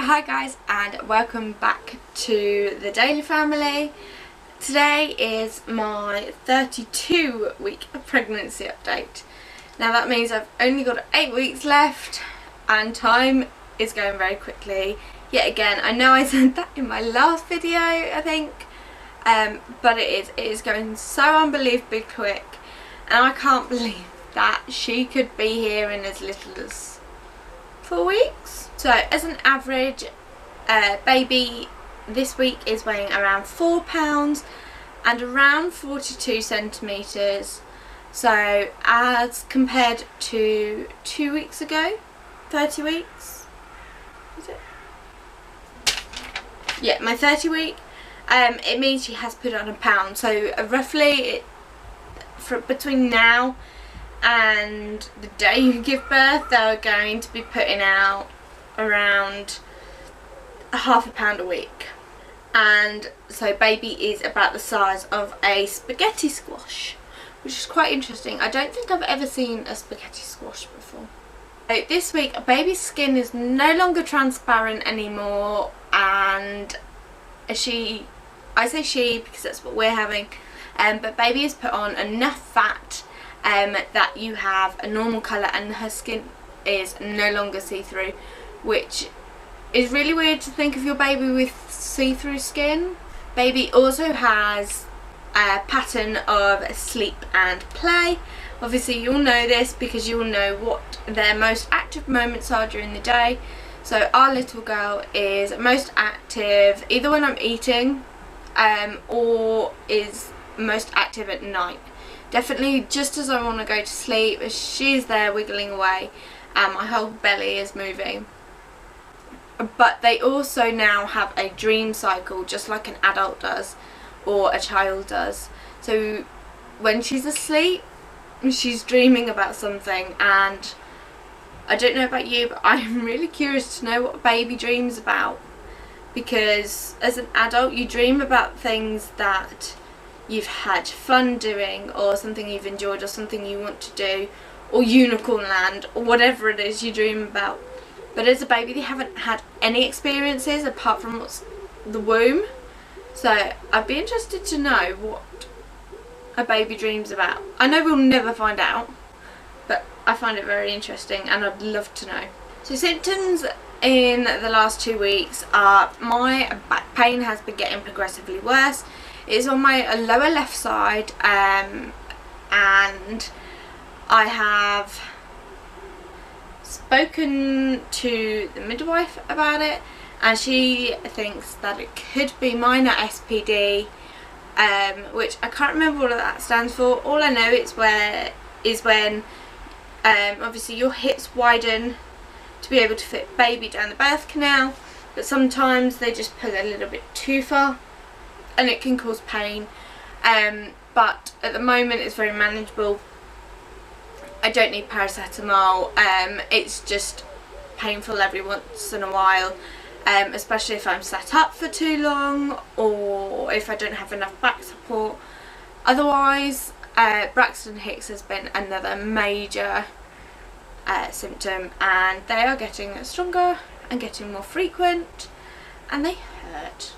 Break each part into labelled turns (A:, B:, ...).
A: Hi guys, and welcome back to the Daley family. Today is my 32-week pregnancy update. Now that means I've only got 8 weeks left and time is going very quickly. Yet again, I know I said that in my last video, I think, but it is going so unbelievably quick, and I can't believe that she could be here in as little as 4 weeks. So as an average, baby this week is weighing around 4 pounds and around 42 centimetres. So as compared to 2 weeks ago, 30 weeks, is it? Yeah, my 30 week, it means she has put on a pound. So roughly between now and the day you give birth, they're going to be putting out around ½ pound a week. And so baby is about the size of a spaghetti squash, which is quite interesting. I don't think I've ever seen a spaghetti squash before. So this week baby's skin is no longer transparent anymore, and I say she because that's what we're having, but baby has put on enough fat that you have a normal colour and her skin is no longer see-through, which is really weird to think of your baby with see-through skin. Baby also has a pattern of sleep and play. Obviously you'll know this because you'll know what their most active moments are during the day. So our little girl is most active either when I'm eating or is most active at night. Definitely just as I want to go to sleep, she's there wiggling away and my whole belly is moving. But they also now have a dream cycle, just like an adult does or a child does. So when she's asleep, she's dreaming about something, and I don't know about you, but I'm really curious to know what a baby dreams about, because as an adult you dream about things that you've had fun doing, or something you've enjoyed, or something you want to do, or unicorn land, or whatever it is you dream about. But as a baby they haven't had any experiences apart from what's the womb. So I'd be interested to know what a baby dreams about. I know we'll never find out, but I find it very interesting and I'd love to know. So symptoms in the last 2 weeks are my back pain has been getting progressively worse. It's on my lower left side, and I have spoken to the midwife about it, and she thinks that it could be minor SPD, which I can't remember what that stands for. All I know is when obviously your hips widen to be able to fit baby down the birth canal, but sometimes they just pull a little bit too far and it can cause pain, but at the moment it's very manageable. I don't need paracetamol, it's just painful every once in a while, especially if I'm sat up for too long or if I don't have enough back support. Otherwise, Braxton Hicks has been another major symptom, and they are getting stronger and getting more frequent, and they hurt.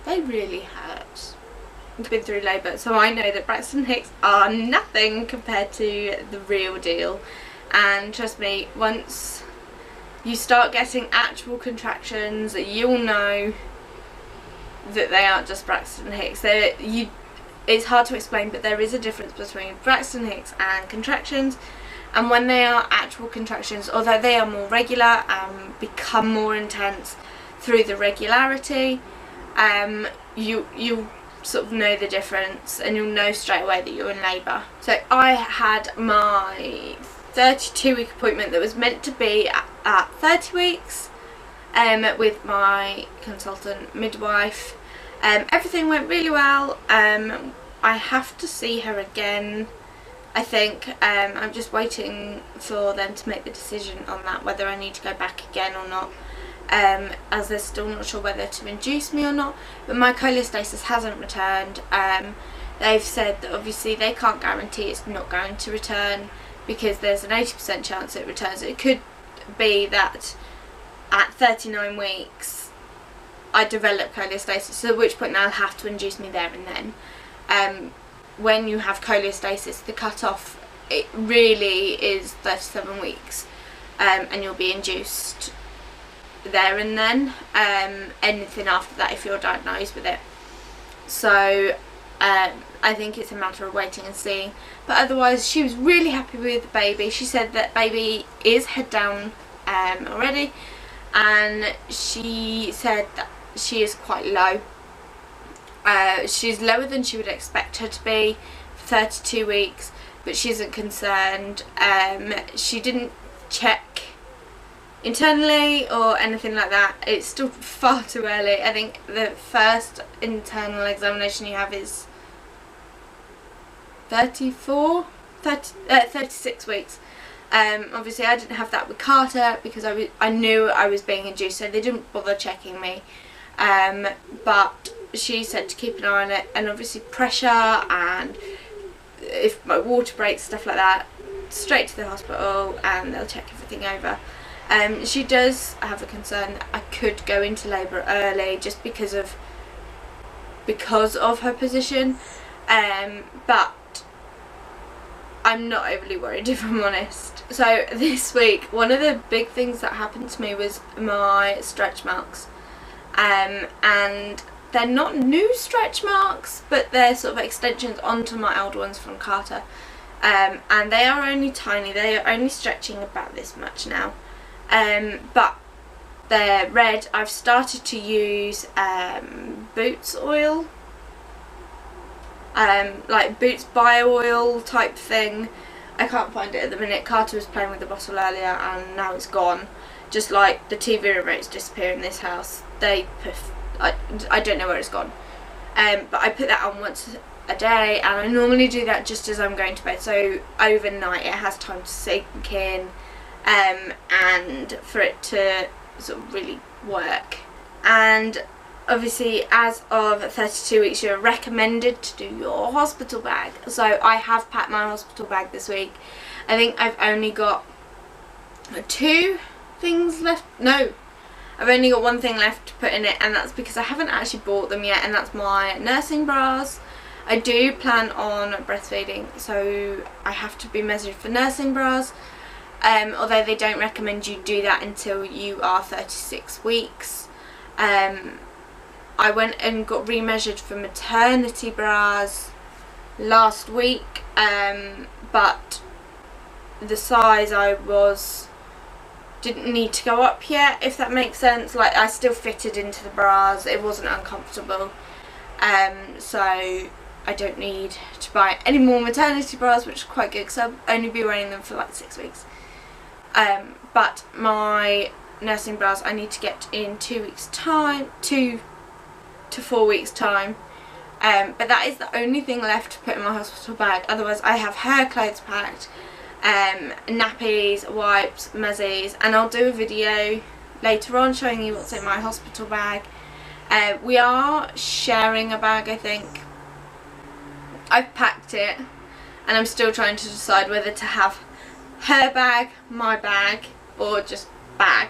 A: They really hurt. I've been through labour, so I know that Braxton Hicks are nothing compared to the real deal. And trust me, once you start getting actual contractions, you'll know that they aren't just Braxton Hicks. It's hard to explain, but there is a difference between Braxton Hicks and contractions. And when they are actual contractions, although they are more regular and become more intense through the regularity, you'll sort of know the difference, and you'll know straight away that you're in labour. So I had my 32-week appointment that was meant to be at 30 weeks with my consultant midwife. Everything went really well. I have to see her again, I think. I'm just waiting for them to make the decision on that, whether I need to go back again or not. As they're still not sure whether to induce me or not, but my cholestasis hasn't returned. They've said that obviously they can't guarantee it's not going to return because there's an 80% chance it returns. It could be that at 39 weeks I develop cholestasis, so at which point they'll have to induce me there and then. When you have cholestasis, the cut-off, it really is 37 weeks, and you'll be induced there and then. Anything after that if you're diagnosed with it. So I think it's a matter of waiting and seeing. But otherwise, she was really happy with the baby. She said that baby is head down already, and she said that she is quite low. She's lower than she would expect her to be for 32 weeks, but she isn't concerned. She didn't check internally or anything like that. It's still far too early. I think the first internal examination you have is 36 weeks. Obviously I didn't have that with Carter because I knew I was being induced, so they didn't bother checking me. But she said to keep an eye on it, and obviously pressure, and if my water breaks, stuff like that, straight to the hospital and they'll check everything over. She does have a concern that I could go into labour early just because of her position, but I'm not overly worried, if I'm honest. So this week, one of the big things that happened to me was my stretch marks, and they're not new stretch marks, but they're sort of extensions onto my old ones from Carter, and they are only tiny. They are only stretching about this much now, but they're red. I've started to use Boots oil, like Boots bio oil type thing. I can't find it at the minute. Carter was playing with the bottle earlier and now it's gone. Just like the TV remotes disappear in this house. I don't know where it's gone. But I put that on once a day, and I normally do that just as I'm going to bed, so overnight it has time to sink in, and for it to sort of really work. And obviously as of 32 weeks you're recommended to do your hospital bag, so I have packed my hospital bag this week. I think I've only got 2 things left. No, I've only got 1 thing left to put in it, and that's because I haven't actually bought them yet, and that's my nursing bras. I do plan on breastfeeding, so I have to be measured for nursing bras, although they don't recommend you do that until you are 36 weeks. I went and got remeasured for maternity bras last week, but the size I was didn't need to go up yet, if that makes sense. Like, I still fitted into the bras, it wasn't uncomfortable, so I don't need to buy any more maternity bras, which is quite good because I'll only be wearing them for like 6 weeks. But my nursing bras I need to get in 2 weeks time, 2 to 4 weeks time, but that is the only thing left to put in my hospital bag. Otherwise I have hair clothes packed, nappies, wipes, muzzies, and I'll do a video later on showing you what's in my hospital bag. We are sharing a bag, I think. I've packed it and I'm still trying to decide whether to have her bag, my bag, or just bag.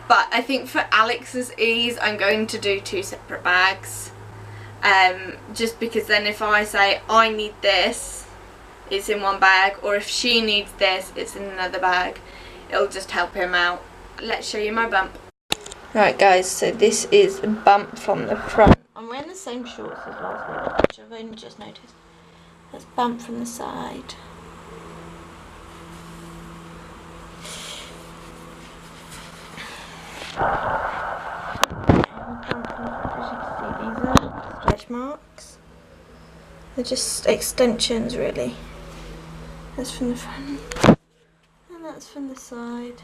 A: But I think for Alex's ease I'm going to do 2 separate bags, just because then if I say I need this, it's in one bag, or if she needs this, it's in another bag. It'll just help him out. Let's show you my bump. Right guys, so this is the bump from the front. I'm wearing the same shorts as last week, which I've only just noticed. That's bump from the side. As you can see, these are stretch marks. They're just extensions really. That's from the front and that's from the side.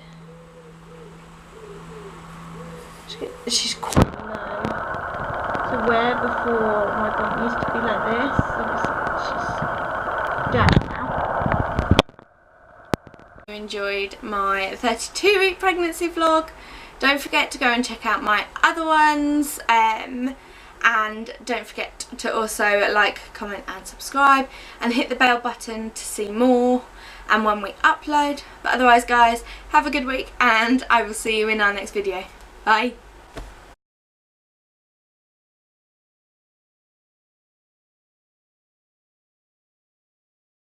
A: She's quite low. So where before my bump used to be like this, she's down now. You enjoyed my 32-week pregnancy vlog. Don't forget to go and check out my other ones, and don't forget to also like, comment and subscribe, and hit the bell button to see more. and when we upload. But otherwise guys, have a good week and I will see you in our next video. Bye.